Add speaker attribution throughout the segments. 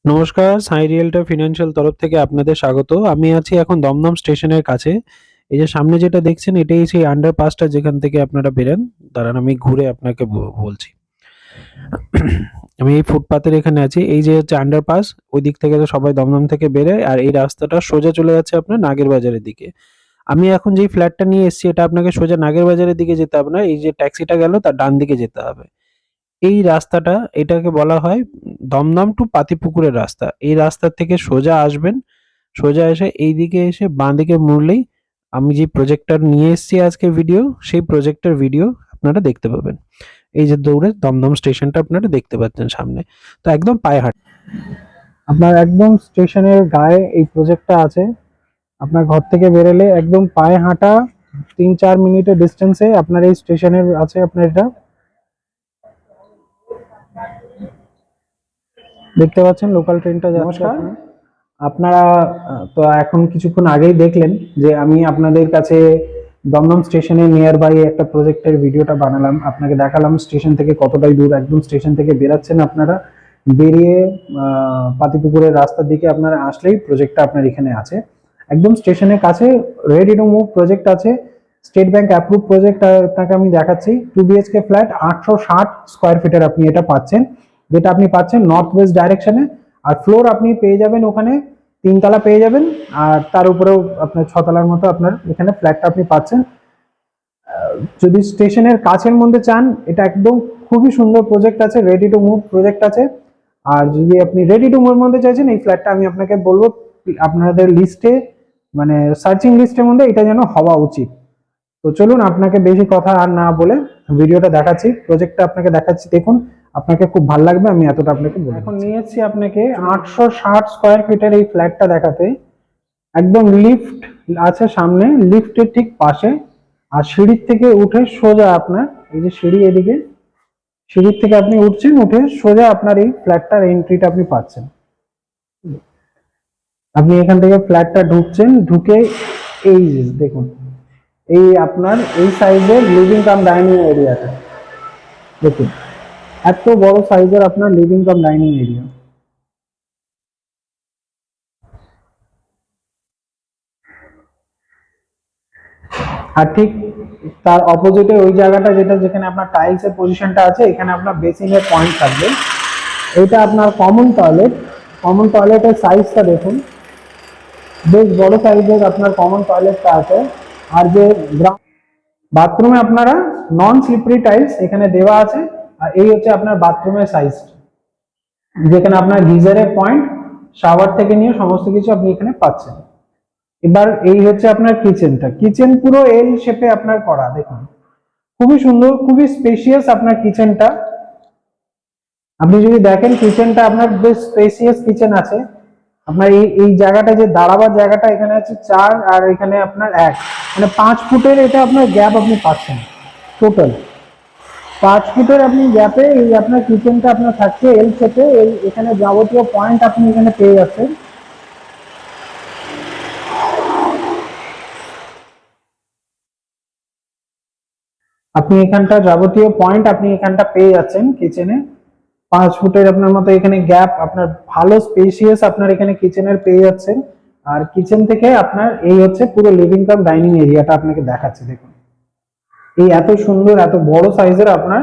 Speaker 1: নমস্কার, সাই realtor financial তরফ থেকে আপনাদের স্বাগত। আমি আছি এখন দমদম স্টেশনের কাছে। এই যে সামনে যেটা দেখছেন এটাই সেই আন্ডারপাসটা যেখান থেকে আপনারা বেরেন। দাঁড়ান আমি ঘুরে আপনাকে বলছি। আমি এই ফুটপাতের এখানে আছি। এই যে হচ্ছে আন্ডারপাস, ওই দিক থেকে তো সবাই দমদম থেকে বেরোয় আর এই রাস্তাটা সোজা চলে যাচ্ছে আপনার নাগের বাজারের দিকে। আমি এখন যেই ফ্ল্যাটটা নিয়ে এসেছি এটা আপনাকে সোজা নাগের বাজারের দিকে যেতে হবে না। এই যে ট্যাক্সিটা গেল তার ডান দিকে যেতে হবে। এই রাস্তাটা এটাকে বলা হয় দমদম টু পাতিপুকুরের রাস্তা। এই রাস্তা থেকে সোজা আসবেন, সোজা এসে এইদিকে এসে বাঁদিকে মুড়লেই আমি যে প্রজেক্টর নিয়ে এসেছি আজকে ভিডিও, সেই প্রজেক্টর ভিডিও আপনারা দেখতে পাবেন। এই যে দৌড়ে দমদম স্টেশনটা আপনারা দেখতে পাচ্ছেন সামনে। তো একদম পায়ে হাঁটা আপনার একদম স্টেশনের গায়ে এই প্রজেক্টটা আছে। আপনার ঘর থেকে বেরোলে একদম পায়ে হাঁটা 3-4 মিনিটের ডিস্টেন্সে আপনার এই স্টেশনের আছে। আপনার এটা দেখতে পাচ্ছেন লোকাল ট্রেনটা যাচ্ছে। নমস্কার, আপনারা তো এখন কিছুক্ষণ আগেই দেখলেন যে আমি আপনাদের কাছে দমদম স্টেশনের নিয়ার বাই একটা প্রজেক্টের ভিডিওটা বানালাম, আপনাকে দেখালাম স্টেশন থেকে কতটাই দূর। একদম স্টেশন থেকে বেরাচ্ছেন আপনারা, বেরিয়ে পাতিপুকুরের রাস্তার দিকে আপনারা আসলেই প্রজেক্টটা আপনার এখানে আছে। একদম স্টেশনের কাছে রেডি টু মুভ প্রজেক্ট আছে। স্টেট ব্যাংক অ্যাপ্রুভ প্রজেক্ট আপনাকে আমি দেখাচ্ছি। 2 BHK ফ্ল্যাট 860 স্কোয়ার ফিটের আপনি এটা পাচ্ছেন, যেটা আপনি পাচ্ছেন নর্থ ওয়েস্ট ডাইরেকশনে। আর ফ্লোর আপনি পেয়ে যাবেন ওখানে 3 তলা পেয়ে যাবেন, আর তার উপরেও আপনার 6 তলার মতো আপনার এখানে ফ্ল্যাটটা আপনি পাচ্ছেন। যদি স্টেশনের কাছের মধ্যে চান, এটা একদম খুবই সুন্দর প্রজেক্ট আছে, রেডি টু মুভ প্রজেক্ট আছে। আর যদি আপনি রেডি টু মুভ মধ্যে চাইছেন, এই ফ্ল্যাটটা আমি আপনাকে বলবো আপনাদের লিস্টে, মানে সার্চিং লিস্টের মধ্যে এটা যেন হওয়া উচিত। তো চলুন, আপনাকে বেশি কথা আর না বলে ভিডিওটা দেখাচ্ছি, প্রজেক্টটা আপনাকে দেখাচ্ছি। দেখুন, আপনাকে খুব ভালো লাগবে। আমি এতটা আপনাকে বলবো। এখন নিয়েছি আপনাকে 860 স্কোয়ার ফিটের এই ফ্ল্যাটটা দেখাতে। একদম লিফট আছে সামনে, লিফটের ঠিক পাশে। আর সিঁড়ির থেকে উঠে সোজা আপনার এই যে সিঁড়ি, এদিকে সিঁড়ির থেকে আপনি উঠছেন, উঠে সোজা আপনার এই ফ্ল্যাটটার এন্ট্রিটা আপনি পাচ্ছেন। আপনি এখান থেকে ফ্ল্যাটটা ঢুকছেন, ঢুকে এই দেখুন, এই আপনার এই সাইজের লিভিং কাম ডাইনিং এরিয়াটা দেখুন, এত বড় সাইজের আপনার লিভিং কাম ডাইনিং এরিয়া। আর ঠিক তার অপোজিটে ওই জায়গাটা যেখানে আপনার টাইলসের পজিশনটা আছে, এখানে আপনার বেসিনের পয়েন্ট থাকবে। এটা আপনার কমন টয়লেট। কমন টয়লেটের সাইজটা দেখুন, বেশ বড় সাইজের আপনার কমন টয়লেটটা আছে। আর যে বাথরুমে আপনারা নন স্লিপারি টাইলস এখানে দেওয়া আছে। আর এই হচ্ছে আপনার বাথরুমের সাইজ, যেখানে আপনার গিজারের পয়েন্ট, শাওয়ার থেকে নিয়ে সমস্ত কিছু আপনি এখানে পাচ্ছেন। এবার এই হচ্ছে আপনার কিচেনটা। কিচেন পুরো এল শেপে আপনার করা, দেখুন খুবই সুন্দর, খুবই স্পেশিয়াস আপনার কিচেনটা। আপনি যদি দেখেন কিচেনটা আপনার বেশ স্পেশিয়াস কিচেন আছে। আপনার এই জায়গাটা যে দাঁড়াবার জায়গাটা, এখানে আছে 4 আর এখানে আপনার 1, মানে 5 ফুটের এটা আপনার গ্যাপ আপনি পাচ্ছেন। টোটাল 5 ফুটের আপনি গ্যাপে এই আপনার কিচেনটা আপনার থাকছে এল শেপে। এখানে যাবতীয় পয়েন্ট আপনি এখানে পেয়ে যাচ্ছেন। আপনি এখানটা যাবতীয় পয়েন্ট আপনি এখানটা পেয়ে যাচ্ছেন কিচেনে। 5 ফুটের আপনার মতো এখানে গ্যাপ, আপনার ভালো স্পেশিয়াস আপনার এখানে কিচেনের পেয়ে যাচ্ছেন। আর কিচেন থেকে আপনার এই হচ্ছে পুরো লিভিং কাম ডাইনিং এরিয়াটা আপনাকে দেখাচ্ছে। দেখুন, এই এত সুন্দর এত বড় সাইজের আপনার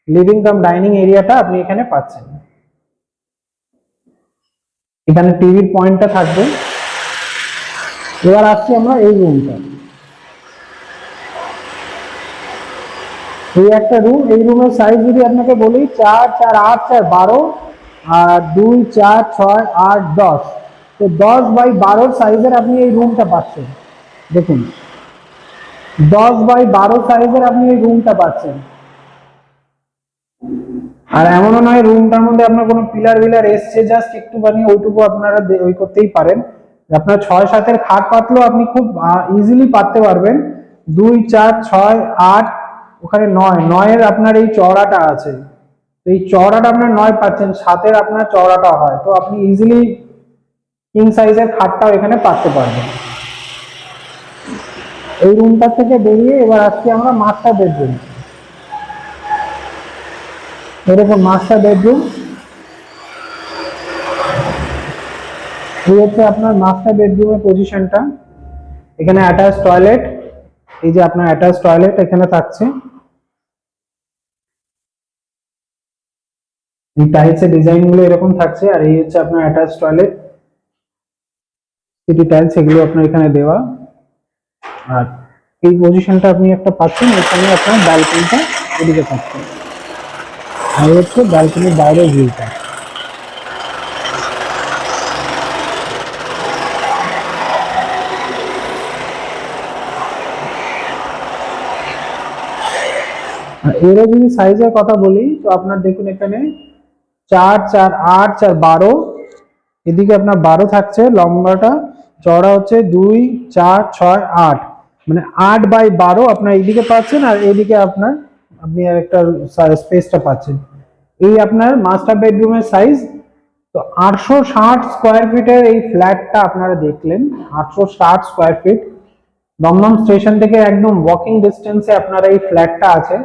Speaker 1: লিভিং কাম ডাইনিং এরিয়াটা আপনি এখানে পাচ্ছেন। এখানে টিভির পয়েন্টটা থাকবে। এবার আসছি আমরা এই রুমটা। এই একটা রুম, এই রুমের সাইজ যদি আপনাকে বলি 4 4 8 4 12 আর 2 4 6 8 10, তো 10 বাই 12 সাইজের আপনি এই রুমটা পাচ্ছেন। দেখুন 10 বাই 12 সাইজের আপনি এই রুমটা পাচ্ছেন। আর এমনও নয় রুমটার মধ্যে আপনার কোনো পিলার বিলার এসছে, জাস্ট একটুখানি ওইটুকু আপনারা ওই করতেই পারেন। আপনার 6-7 খাট পাতলেও আপনি খুব ইজিলি পাততে পারবেন। 2 4 6 8, ওখানে 9 আপনার এই চওড়াটা আছে। এই চওড়াটা আপনার 9 পাচ্ছেন, 7 আপনার চওড়াটা হয়, তো আপনি ইজিলি কিং সাইজের খাটটাও এখানে পাততে পারবেন। এই রুমটা থেকে বেরিয়ে এবার আসছি আমরা মাস্টার বেডরুম। এরকম মাস্টার বেডরুম, এই হচ্ছে আপনার মাস্টার বেডরুমের পজিশনটা। এখানে অ্যাটাচ টয়লেট, এই যে আপনার অ্যাটাচ টয়লেট এখানে থাকছে। এই টাইলসের ডিজাইন গুলো এরকম থাকছে, আর এই হচ্ছে আপনার অ্যাটাচ টয়লেট। সিটি টাইলস এগুলো আপনার এখানে দেওয়া। আর এই পজিশনটা আপনি একটা পাচ্ছেন, এখানে আপনার ব্যালকনিটা এদিকে পাচ্ছেন। আর হচ্ছে ব্যালকনির বাইরের ভিউটা। এরও যদি সাইজের কথা বলি তো আপনার দেখুন এখানে 4, 4, 8, 4, 12, এদিকে আপনার 12 থাকছে লম্বাটা, চওড়া হচ্ছে 2, 4, 6, 8, মানে 8/12 আপনার এইদিকে পাচ্ছেন, আর এইদিকে আপনার আপনি আর একটা স্পেসটা পাচ্ছেন। এই আপনার মাস্টার বেডরুমের সাইজ। তো 860 স্কোয়ার ফিটের এই ফ্ল্যাটটা আপনারা দেখলেন, 860 স্কোয়ার ফিট। দমদম স্টেশন থেকে একদম ওয়াকিং ডিস্টেন্সে আপনারা এই ফ্ল্যাটটা আছে।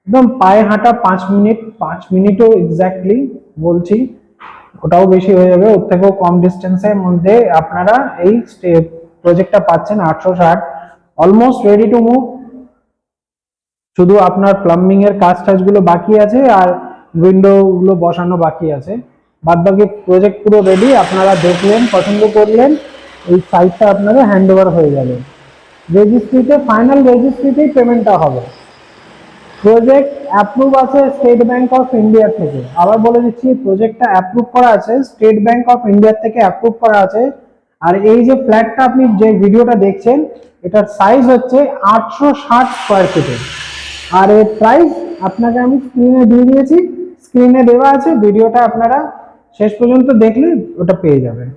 Speaker 1: একদম পায়ে হাঁটা 5 মিনিট, 5 মিনিটও এক্স্যাক্টলি বলছি, ওটাও বেশি হয়ে যাবে, ওর থেকেও কম ডিস্টেন্সের মধ্যে আপনারা এই প্রজেক্টটা পাচ্ছেন 860। Almost ready to move. শুধু আপনার প্লাম্বিং এর কাজ টাজগুলো বাকি আছে, আর উইন্ডো গুলো বসানো বাকি আছে। বাদ বাকি প্রজেক্ট পুরো রেডি। আপনারা দেখলেন, পছন্দ করলেন, এই সাইটটা আপনারা হ্যান্ড ওভার হয়ে যাবে। রেজিস্ট্রিতে, ফাইনাল রেজিস্ট্রিতেই পেমেন্টটা হবে। প্রজেক্ট অ্যাপ্রুভ আছে স্টেট ব্যাংক অফ ইন্ডিয়া থেকে। আবার বলে দিচ্ছি, প্রজেক্টটা অ্যাপ্রুভ করা আছে স্টেট ব্যাংক অফ ইন্ডিয়া থেকে, অ্যাপ্রুভ করা আছে। আর এই যে ফ্ল্যাটটা আপনি যে ভিডিওটা দেখছেন, এটার সাইজ হচ্ছে 860 স্কোয়ার ফিটের। আর এর প্রাইস আপনাকে আমি স্ক্রিনে দিয়ে দিয়েছি, স্ক্রিনে দেওয়া আছে, ভিডিওটা আপনারা শেষ পর্যন্ত দেখলে ওটা পেয়ে যাবেন।